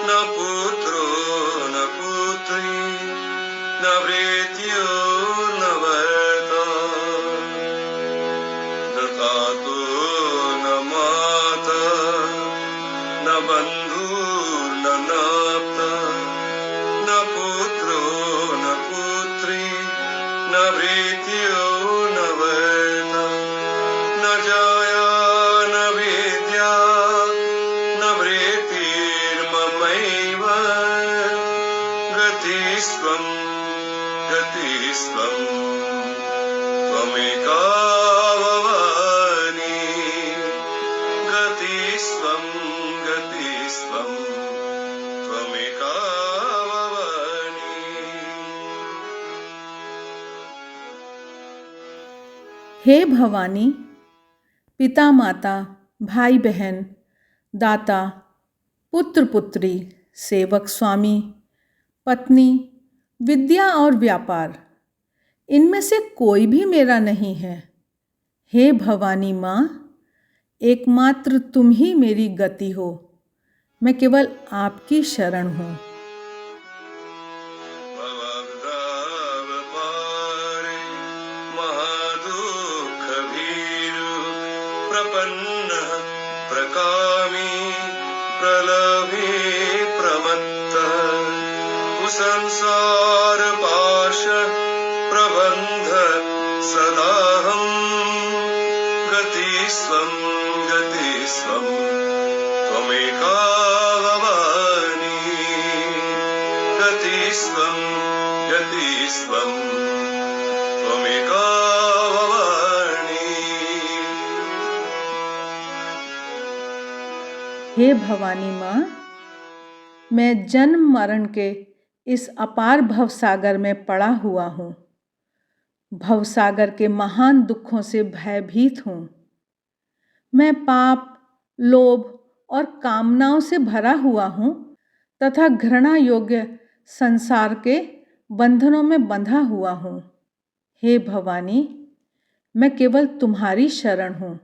न पुत्रो न पुत्री न भृत्यो न भर्ता न तातो न माता न बन्धुर्न नाप्ता न पुत्रो न पुत्री न भृत्यो न भर्ता न जाया न विद्या न भृतिर्ममैव गतिस्त्वं गतिस्त्वं त्वमेका भवानि गतिस्त्वं गतिस्त्वं त्वमेका भवानि। हे भवानी, पिता माता, भाई बहन, दाता, पुत्र पुत्री, सेवक स्वामी, पत्नी, विद्या और व्यापार, इनमें से कोई भी मेरा नहीं है। हे भवानी माँ, एकमात्र तुम ही मेरी गति हो। मैं केवल आपकी शरण हूँ। भवभ्रावपारे महादुःखभीरु प्रपन्नः प्रकामी प्रलभे प्रमत्तः कुसंसारपाश प्रबन्ध सदाहं गतिस्त्वं गतिस्त्वं त्वमेका भवानि गतिस्त्वं गतिस्त्वं त्वमेका भवानि। हे भवानी माँ, मैं जन्म मरण के इस अपार भवसागर में पड़ा हुआ हूँ। भवसागर के महान दुखों से भयभीत हूँ। मैं पाप, लोभ और कामनाओं से भरा हुआ हूँ तथा घृणा योग्य संसार के बंधनों में बंधा हुआ हूँ। हे भवानी, मैं केवल तुम्हारी शरण हूँ।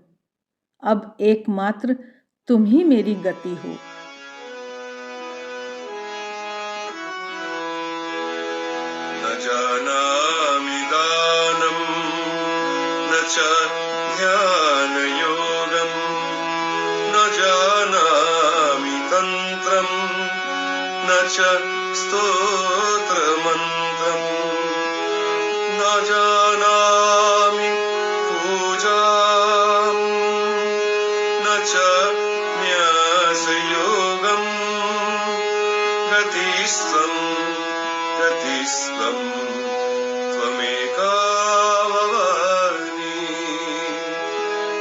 अब एकमात्र तुम ही मेरी गति हो। न जानामि दानं न च ध्यानयोगं न जानामि तन्त्रं न च स्तोत्रमन्त्रं न जानामि पूजां न च न्यासयोगं गतिस्त्वं गतिस्त्वं त्वमेका भवानि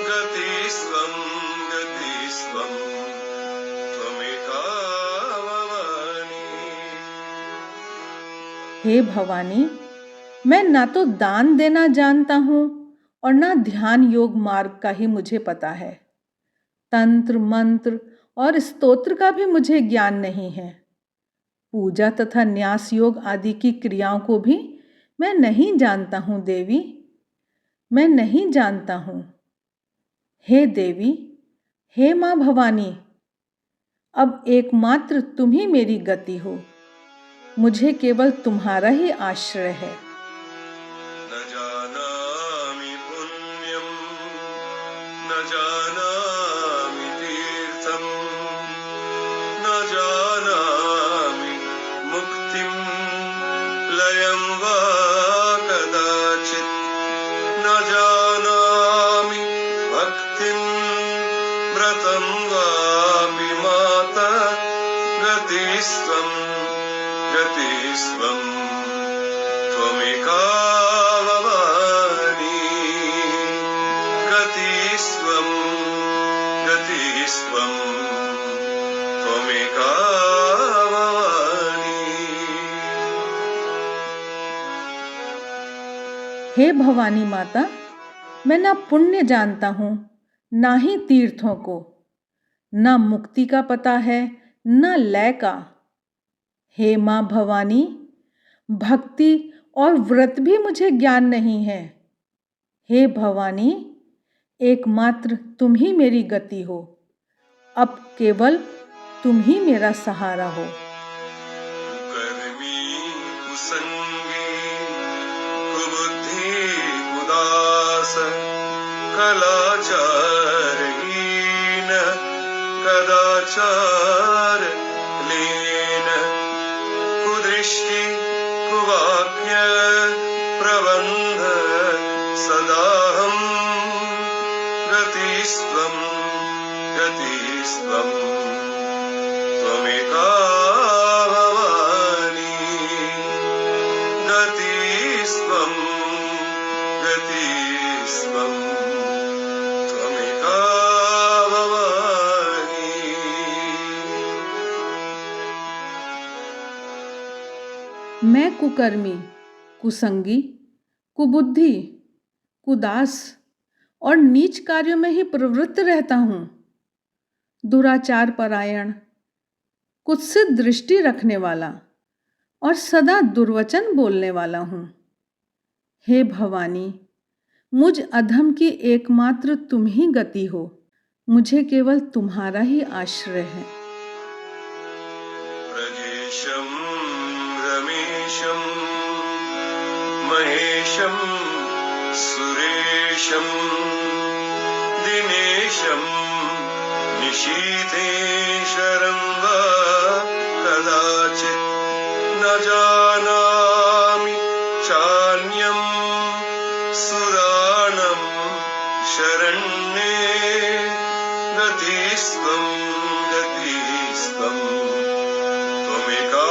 गतिस्त्वं गतिस्त्वं त्वमेका भवानि। हे भवानी, मैं ना तो दान देना जानता हूँ और ना ध्यान योग मार्ग का ही मुझे पता है। तंत्र, मंत्र और स्तोत्र का भी मुझे ज्ञान नहीं है। पूजा तथा न्यास योग आदि की क्रियाओं को भी मैं नहीं जानता हूँ देवी, मैं नहीं जानता हूँ। हे देवी, हे माँ भवानी, अब एकमात्र तुम ही मेरी गति हो। मुझे केवल तुम्हारा ही आश्रय है। न जानामि पुण्यं न जानामि तीर्थं न जानामि मुक्तिं लयं वा कदाचित् न जानामि भक्तिं व्रतं वापि माता गतिस्त्वं गतिस्त्वं त्वमेका भवानि गतिस्त्वं गतिस्त्वं त्वमेका भवानि। हे भवानी माता, मैं ना पुण्य जानता हूँ, ना ही तीर्थों को, ना मुक्ति का पता है, ना लय का। हे माँ भवानी, भक्ति और व्रत भी मुझे ज्ञान नहीं है। हे भवानी, एकमात्र तुम ही मेरी गति हो। अब केवल तुम ही मेरा सहारा हो। कुकर्मी कुसंगी कुबुद्धि कुदास कलाचारहीन कदाचार लीन कुदृष्टि कुवाक्य प्रबंध सदाहं गतिस्त्वं गतिस्त्वं त्वमेका भवानि गतिस्त्वं गतिस्त्वं त्वमेका भवानि। मैं कुकर्मी, कुसंगी, कुबुद्धि, कुदास और नीच कार्यों में ही प्रवृत्त रहता हूँ। दुराचार परायण, कुत्सित दृष्टि रखने वाला और सदा दुर्वचन बोलने वाला हूँ। हे भवानी, मुझ अधम की एकमात्र तुम ही गति हो। मुझे केवल तुम्हारा ही आश्रय है। प्रजेशं रमेशं महेशं सुरेशं दिनेशं निशीथेशरं वा कदाचित् न जानामि चान्यं सुराणं शरण्ये गतिस्त्वं गतिस्त्वं त्वमेका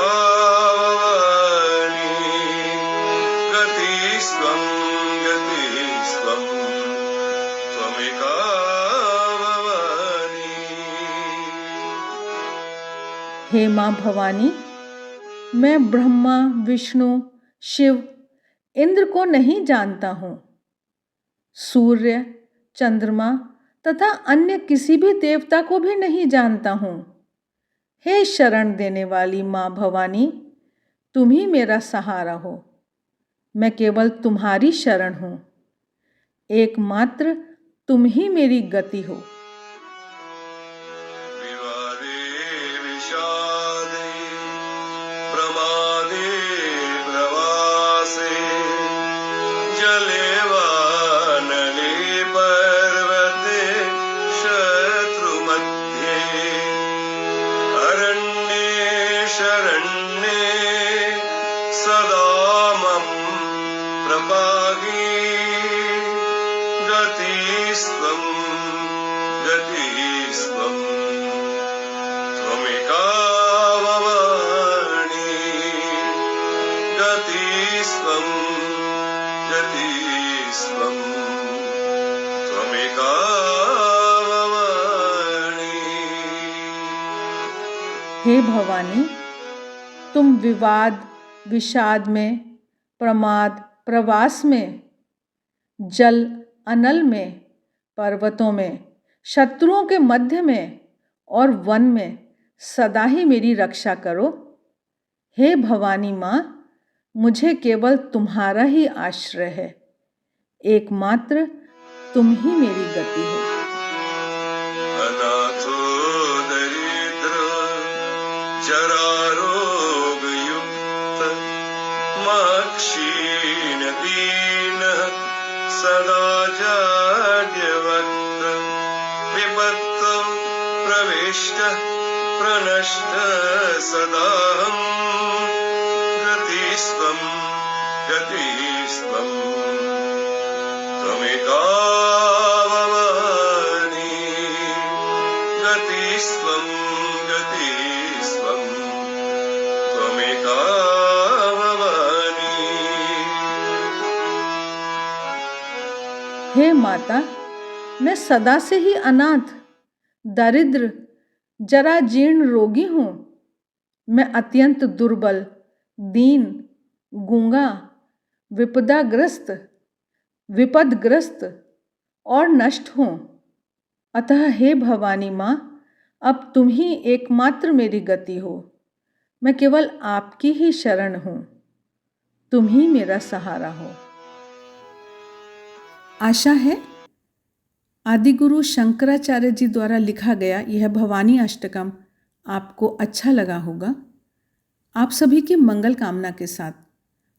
भवानि गतिस्त्वं गतिस्त्वं त्वमेका भवानि। हे माँ भवानी, मैं ब्रह्मा, विष्णु, शिव, इंद्र को नहीं जानता हूँ। सूर्य, चंद्रमा तथा अन्य किसी भी देवता को भी नहीं जानता हूँ। हे शरण देने वाली माँ भवानी, तुम ही मेरा सहारा हो। मैं केवल तुम्हारी शरण हूँ। एकमात्र तुम ही मेरी गति हो। विवादे विषादे प्रमादे प्रवासे जले वा नले पर्वते शत्रुमध्ये अरण्ये शरण्ये सदा मम प्रपाहि गतिस्त्वं गतिस्त्वं त्वमेका भवानि गतिस्त्वं गतिस्त्वं त्वमेका भवानि। हे भवानी, तुम विवाद, विषाद में, प्रमाद, प्रवास में, जल, अनल में, पर्वतों में, शत्रुओं के मध्य में और वन में सदा ही मेरी रक्षा करो। हे भवानी माँ, मुझे केवल तुम्हारा ही आश्रय है। एकमात्र तुम ही मेरी गति हो। अनाथो दरिद्र जरारोगयुक्त क्षीण दीन सदा जाड्यवक्त विपत्तु प्रविष्ट प्रनष्ट सदाहं गतिस्त्वं गतिस्त्वं त्वमेका भवानि गतिस्त्वं गतिस्त्वं त्वमेका भवानि। हे माता, मैं सदा से ही अनाथ, दरिद्र, जरा जीर्ण रोगी हूँ। मैं अत्यंत दुर्बल, दीन, गूंगा, विपदाग्रस्त, विपदग्रस्त और नष्ट हूँ। अतः हे भवानी माँ, अब तुम ही एकमात्र मेरी गति हो। मैं केवल आपकी ही शरण हूँ। तुम ही मेरा सहारा हो। आशा है आदिगुरु शंकराचार्य जी द्वारा लिखा गया यह भवानी अष्टकम आपको अच्छा लगा होगा। आप सभी की मंगल कामना के साथ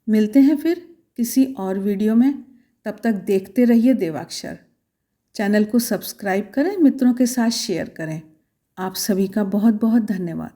मिलते हैं फिर किसी और वीडियो में। तब तक देखते रहिए देवाक्षर। चैनल को सब्सक्राइब करें, मित्रों के साथ शेयर करें। आप सभी का बहुत बहुत धन्यवाद।